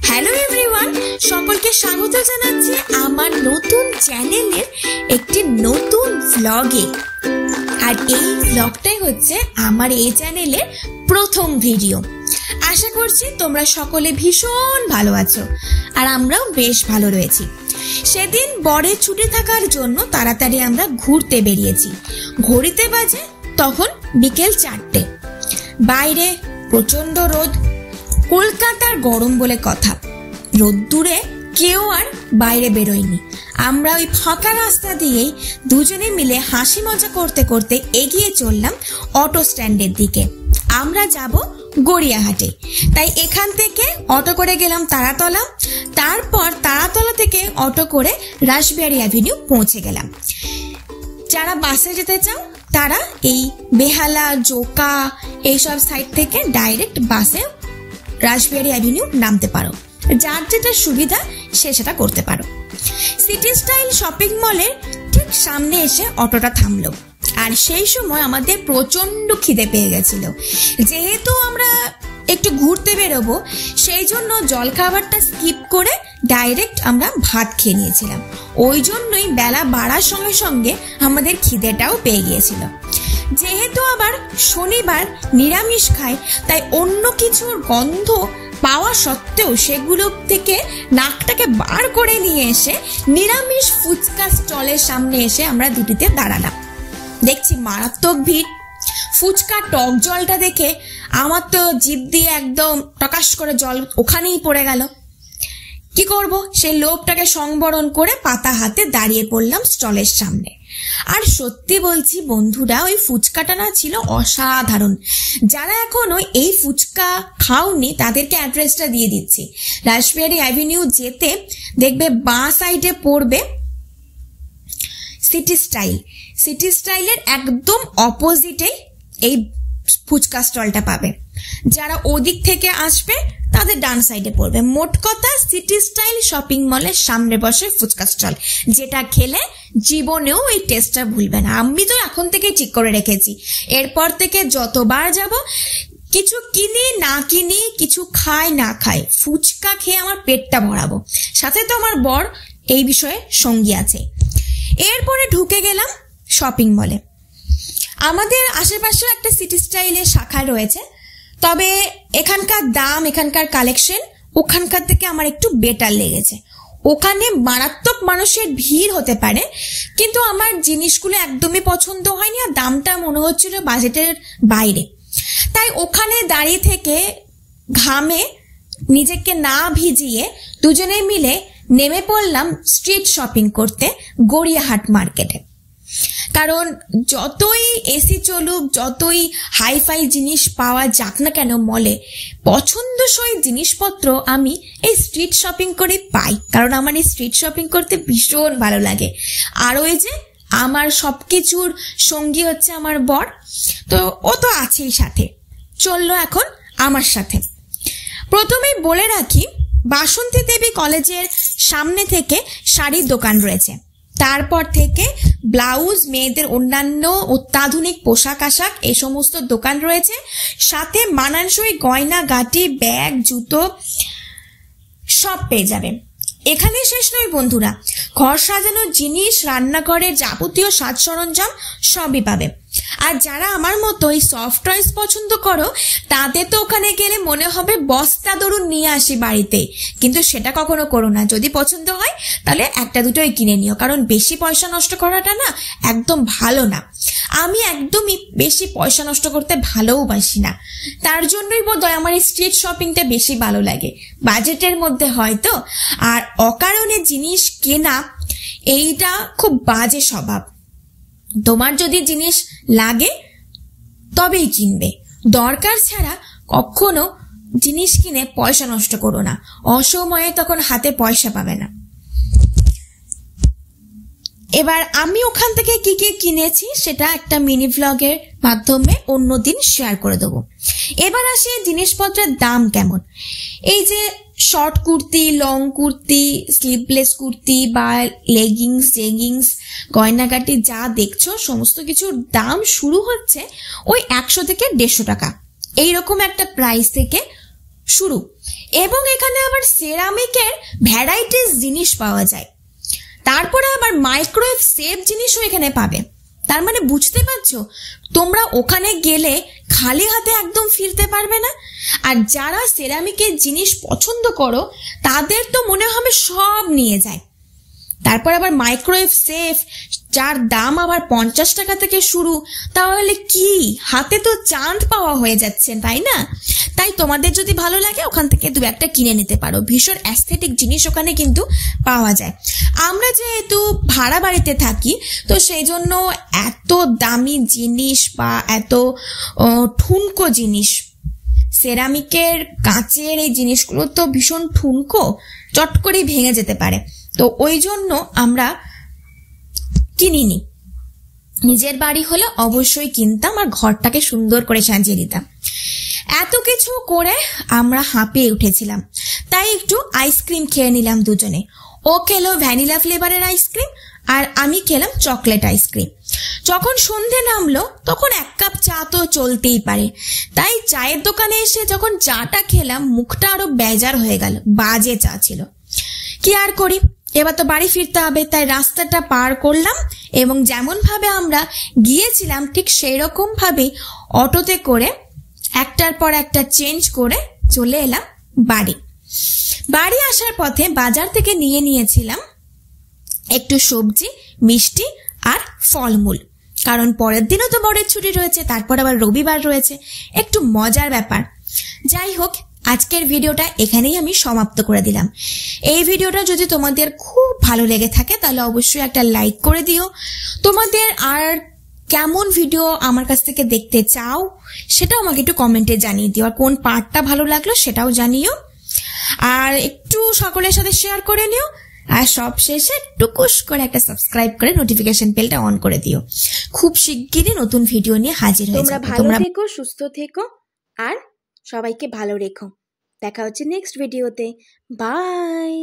Hello everyone, সকলকে স্বাগত জানাচ্ছি আমার নতুন চ্যানেলের একটি নতুন ভ্লগে। আর এই ভ্লগটাই হচ্ছে আমার এই চ্যানেলের প্রথম ভিডিও। আশা করছি তোমরা সকলে ভীষণ ভালো আছো আর আমরাও বেশ ভালো রয়েছি। সেদিন বরের ছুটি থাকার জন্য তাড়াতাড়ি আমরা ঘুরতে বেরিয়েছি। ঘড়িতে বাজে তখন বিকেল 4টে। বাইরে প্রচন্ড রোদ, কলকাতার গরম বলে কথা। রোদ্দুরে কেউ আর বাইরে বেরোয়নি। আমরা ওই ফাঁকা রাস্তা দিয়েই দুজনে মিলে হাসি মজা করতে করতে এগিয়ে চললাম অটো স্ট্যান্ডের দিকে। আমরা যাব গড়িয়াহাটে, তাই এখান থেকে অটো করে গেলাম তারাতলা। তারপর তারাতলা থেকে অটো করে রাসবিহারী অ্যাভিনিউ পৌঁছে গেলাম। যারা বাসে যেতে চাও তারা এই বেহালা, জোকা এইসব সাইড থেকে ডাইরেক্ট বাসে রাসবিহারী অ্যাভিনিউ নামতে পারো। যার যেটা সুবিধা সে সেটা করতে পারো। সিটি স্টাইল শপিং মলের ঠিক সামনে এসে অটোটা থামলো। আর সেই সময় আমাদের প্রচন্ড খিদে পেয়ে গেছিল। যেহেতু আমরা একটু ঘুরতে বেরোবো, সেই জন্য জলখাবারটা স্কিপ করে ডাইরেক্ট আমরা ভাত খেয়ে নিয়েছিলাম। ওই জন্যই বেলা বাড়ার সঙ্গে সঙ্গে আমাদের খিদেটাও পেয়ে গিয়েছিল। যেহেতু আবার শনিবার নিরামিষ খায়, তাই অন্য কিছুর গন্ধ পাওয়া সত্ত্বেও সেগুলো থেকে নাকটাকে বার করে নিয়ে এসে নিরামিষ ফুচকা স্টলের সামনে এসে আমরা দুটিতে দাঁড়ালাম। দেখছি মারাত্মক ভিড়। ফুচকা টক জলটা দেখে আমার তো জিভ দিয়ে একদম টকাশ করে জল ওখানেই পড়ে গেল। কি করব, সেই লোভটাকে সংবরণ করে পাতা হাতে দাঁড়িয়ে পড়লাম স্টলের সামনে। আর সত্যি বলছি বন্ধুরা, ওই ফুচকাটা না ছিল অসাধারণ। যারা এখনো এই ফুচকা খাওনি তাদেরকে অ্যাড্রেসটা দিয়ে দিচ্ছি। রাসবিহারী অ্যাভিনিউ যেতে দেখবে বাঁ সাইডে পড়বে সিটি স্টাইল। সিটি স্টাইলের একদম অপোজিটেই এই ফুচকা স্টলটা পাবে। যারা ওদিক থেকে আসবে তাদের ডান সাইডে পড়বে। মোট কথা সিটি স্টাইল শপিং মলের সামনে বসে ফুচকা স্টল, যেটা খেলে জীবনেও এই টেস্টটা ভুলবে না। আমি তো এখন থেকে ঠিক করে রেখেছি, এরপর থেকে যতবার যাব, কিছু কিনি না কিনি, কিছু খাই না খাই, ফুচকা খেয়ে আমার পেটটা ভরাবো। সাথে তো আমার বর এই বিষয়ে সঙ্গী আছে। এরপরে ঢুকে গেলাম শপিং মলে। আমাদের আশেপাশেও একটা সিটি স্টাইলের শাখা রয়েছে, তবে এখানকার দাম, এখানকার কালেকশন ওখানকার থেকে আমার একটু বেটার লেগেছে। ওখানে মারাত্মক মানুষের ভিড় হতে পারে, কিন্তু আমার জিনিসগুলো একদমই পছন্দ হয়নি আর দামটা মনে হচ্ছিল বাজেটের বাইরে। তাই ওখানে দাঁড়িয়ে থেকে ঘামে নিজেকে না ভিজিয়ে দুজনে মিলে নেমে পড়লাম স্ট্রিট শপিং করতে গড়িয়াহাট মার্কেটে। কারণ যতই এসি চলুক, যতই হাইফাই জিনিস পাওয়া যাক না কেন মলে, পছন্দসই জিনিসপত্র আমি এই স্ট্রিট শপিং করে পাই। কারণ আমার এই স্ট্রিট শপিং করতে ভীষণ ভালো লাগে। আর ওই যে আমার সবকিছুর সঙ্গী হচ্ছে আমার বর, তো ও তো আছেই সাথে। চললো এখন আমার সাথে। প্রথমেই বলে রাখি, বাসন্তী দেবী কলেজের সামনে থেকে শাড়ির দোকান রয়েছে। তারপর থেকে ব্লাউজ, মেয়েদের অন্যান্য অত্যাধুনিক পোশাক আশাক এই সমস্ত দোকান রয়েছে। সাথে মানানসই গয়না গাটি, ব্যাগ, জুতো সব পেয়ে যাবে। এখানে শেষ নয় বন্ধুরা, ঘর সাজানোর জিনিস, রান্নাঘরের যাবতীয় সাজ সরঞ্জাম সবই পাবে। আর যারা আমার মতো এই সফট টয়েস পছন্দ করো, তাদের তো ওখানে গেলে মনে হবে বস্তা দরুন নিয়ে আসি বাড়িতে, কিন্তু সেটা কখনো করো না। যদি পছন্দ হয় তাহলে একটা দুটোই কিনে নিও, কারণ বেশি পয়সা নষ্ট করাটা না একদম ভালো না। আমি একদমই বেশি পয়সা নষ্ট করতে ভালোবাসি না, তার জন্যই বোধহয় আমার এই স্ট্রিট শপিংটা বেশি ভালো লাগে। বাজেটের মধ্যে হয়তো। আর অকারণে জিনিস কেনা এইটা খুব বাজে স্বভাব। তোমার যদি জিনিস লাগে তবেই কিনবে, দরকার ছাড়া কখনো জিনিস কিনে পয়সা নষ্ট করো না। অসময়ে তখন হাতে পয়সা পাবে না। এবার আমি ওখান থেকে কি কি কিনেছি সেটা একটা মিনি ভ্লগের মাধ্যমে অন্যদিন শেয়ার করে দেবো। এবার আসি জিনিসপত্রের দাম কেমন। এই যে short kurti, long kurti, sleeveless kurti বা লেগিংস, জেগিংস, গয়নাগাটি যা দেখছো সমস্ত কিছুর দাম শুরু হচ্ছে ওই 100 থেকে 150 টাকা। এইরকম একটা প্রাইস থেকে শুরু। এবং এখানে আবার সেরামিকের ভ্যারাইটিস জিনিস পাওয়া যায়। তারপরে আবার মাইক্রোওয়েভ সেফ জিনিসও এখানে পাবে। তার মানে বুঝতে পারছো, তোমরা ওখানে গেলে খালি হাতে একদম ফিরতে পারবে না। আর যারা সেরামিকের জিনিস পছন্দ করো তাদের তো মনে হবে সব নিয়ে যায়। তারপর আবার মাইক্রোওয়েভ সেফ, যার দাম আবার 50 টাকা থেকে শুরু। তাহলে কি হাতে তো চাঁদ পাওয়া হয়ে যাচ্ছে, তাই না? তাই তোমাদের যদি ভালো লাগে ওখান থেকে 2-1টা কিনে নিতে পারো। ভীষণ অ্যাস্থেটিক জিনিস ওখানে কিন্তু পাওয়া যায়। আমরা যেহেতু ভাড়া বাড়িতে থাকি, তো সেই জন্য এত দামি জিনিস বা এত ঠুনকো জিনিস, সেরামিকের কাঁচের এই জিনিসগুলো তো ভীষণ ঠুনকো, চট করেই ভেঙে যেতে পারে। তো ওই জন্য আমরা কিনিনি। নিজের বাড়ি হলে অবশ্যই কিনতাম আর ঘরটাকে সুন্দর করে সাজিয়ে দিতাম। এত কিছু করে আমরা হাঁপিয়ে উঠেছিলাম, তাই একটু আইসক্রিম খেয়ে নিলাম দুজনে। ও খেলো ভ্যানিলা ফ্লেভারের আইসক্রিম আর আমি খেলাম চকলেট আইসক্রিম। যখন সন্ধে নামলো তখন 1 কাপ চা তো চলতেই পারে, তাই চায়ের দোকানে এসে যখন চাটা খেলাম মুখটা আরো বেজার হয়ে গেল। বাজে চা ছিল। কি আর করি, এবার তো বাড়ি ফিরতে হবে। তাই রাস্তাটা পার করলাম এবং যেমন ভাবে আমরা গিয়েছিলাম ঠিক সেই রকম ভাবে অটোতে করে একটার পর একটা চেঞ্জ করে চলে এলাম বাড়ি। বাড়ি আসার পথে বাজার থেকে নিয়েছিলাম একটু সবজি, মিষ্টি আর ফলমূল, কারণ পরের দিনও তো বড়ের ছুটি রয়েছে, তারপর আবার রবিবার রয়েছে, একটু মজার ব্যাপার। যাই হোক, আজকের ভিডিওটা এখানেই আমি সমাপ্ত করে দিলাম। এই ভিডিওটা যদি তোমাদের খুব ভালো লেগে থাকে তাহলে অবশ্যই একটা লাইক করে দিও। তোমাদের আর কেমন ভিডিও আমার কাছ থেকে দেখতে চাও সেটাও আমাকে একটু কমেন্টে জানিয়ে দিও, আর কোন পার্টটা ভালো লাগলো সেটাও জানিও। আর একটু সকলের সাথে শেয়ার করে নিও। আর সব শেষে টুকুস করে একটা সাবস্ক্রাইব করে নোটিফিকেশন বেলটা অন করে দিও। খুব শিগগিরই নতুন ভিডিও নিয়ে হাজির হয়ে যাবো। তোমরা ভালো থেকো, সুস্থ থেকো আর সবাইকে ভালো রেখো। দেখা হচ্ছে নেক্সট ভিডিওতে। বাই।